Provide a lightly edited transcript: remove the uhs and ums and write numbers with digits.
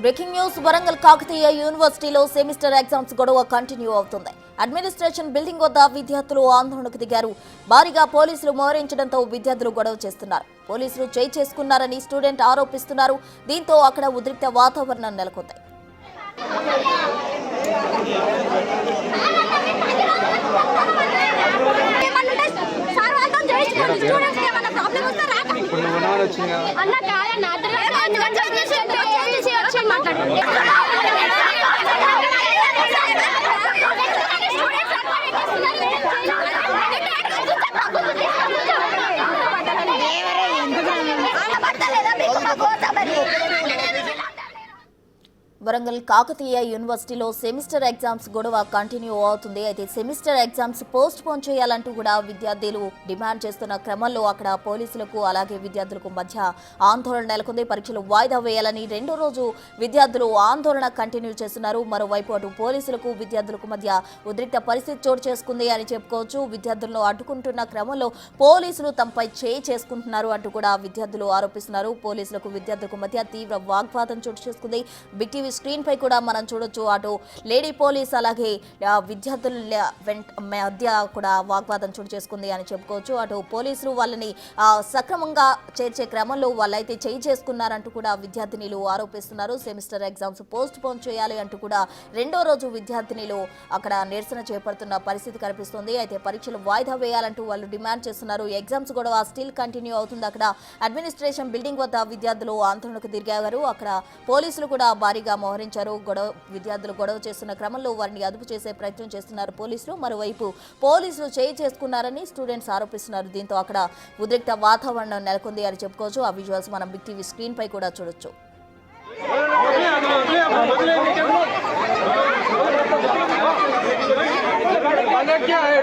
Breaking news Warangal Kakatiya యూనివర్సిటీలో semester exams గొడవ continue అవుతుంది. అడ్మినిస్ట్రేషన్ బిల్డింగ్ వద్ద విద్యార్థులు ఆందోళనకు దిగారు. భారీగా పోలీసులు మోహరించడంతో విద్యార్థులు గొడవ చేస్తున్నారు. పోలీసులు చేయి చేసుకున్నారని స్టూడెంట్ ఆరోపిస్తున్నారు. దీంతో అక్కడ ఉద్రిక్త వాతావరణం నెలకొంది. వరంగల్ కాకతీయ యూనివర్సిటీలో సెమిస్టర్ ఎగ్జామ్స్ గొడవ కంటిన్యూ అవుతుంది. అయితే సెమిస్టర్ ఎగ్జామ్స్ పోస్ట్ పోన్ చేయాలంటూ కూడా విద్యార్థులు డిమాండ్ చేస్తున్న క్రమంలో అక్కడ పోలీసులకు అలాగే విద్యార్థులకు మధ్య ఆందోళన నెలకొంది. పరీక్షలు వాయిదా వేయాలని రెండో రోజు విద్యార్థులు ఆందోళన కంటిన్యూ చేస్తున్నారు. మరోవైపు అటు పోలీసులకు విద్యార్థులకు మధ్య ఉద్రిక్త పరిస్థితి చోటు చేసుకుంది అని చెప్పుకోవచ్చు. విద్యార్థులను అడ్డుకుంటున్న క్రమంలో పోలీసులు తమపై చేయి చేసుకుంటున్నారు అంటూ కూడా విద్యార్థులు ఆరోపిస్తున్నారు. పోలీసులకు విద్యార్థులకు మధ్య తీవ్ర వాగ్వాదం చోటు చేసుకుంది. బిగ్ టీవీ స్క్రీన్ పై కూడా మనం చూడొచ్చు. అటు లేడీ పోలీస్ అలాగే విద్యార్థుల మధ్య కూడా వాగ్వాదం చోటు చేసుకుంది అని చెప్పుకోవచ్చు. అటు పోలీసులు వాళ్ళని సక్రమంగా చేర్చే క్రమంలో వాళ్ళైతే చేయి చేసుకున్నారంటూ కూడా విద్యార్థినిలు ఆరోపిస్తున్నారు. సెమిస్టర్ ఎగ్జామ్స్ పోస్ట్ పోన్ చేయాలి అంటూ కూడా రెండో రోజు విద్యార్థినిలు అక్కడ నిరసన చేపడుతున్న పరిస్థితి కనిపిస్తుంది. అయితే పరీక్షలు వాయిదా వేయాలంటూ వాళ్ళు డిమాండ్ చేస్తున్నారు. ఎగ్జామ్స్ గొడవ స్టిల్ కంటిన్యూ అవుతుంది. అక్కడ అడ్మినిస్ట్రేషన్ బిల్డింగ్ వద్ద విద్యార్థులు ఆందోళనకు దిగారు. అక్కడ పోలీసులు కూడా భారీగా మోహరించారు. విద్యార్థులు గొడవ చేస్తున్న క్రమంలో వారిని అదుపు చేసే ప్రయత్నం చేస్తున్నారు పోలీసులు. మరోవైపు పోలీసులు చేయి చేసుకున్నారని స్టూడెంట్స్ ఆరోపిస్తున్నారు. దీంతో అక్కడ ఉద్రిక్త వాతావరణం నెలకొంది అని చెప్పుకోవచ్చు. ఆ విజువల్స్ మనం బిగ్ టీవీ స్క్రీన్ పై కూడా చూడొచ్చు. क्या है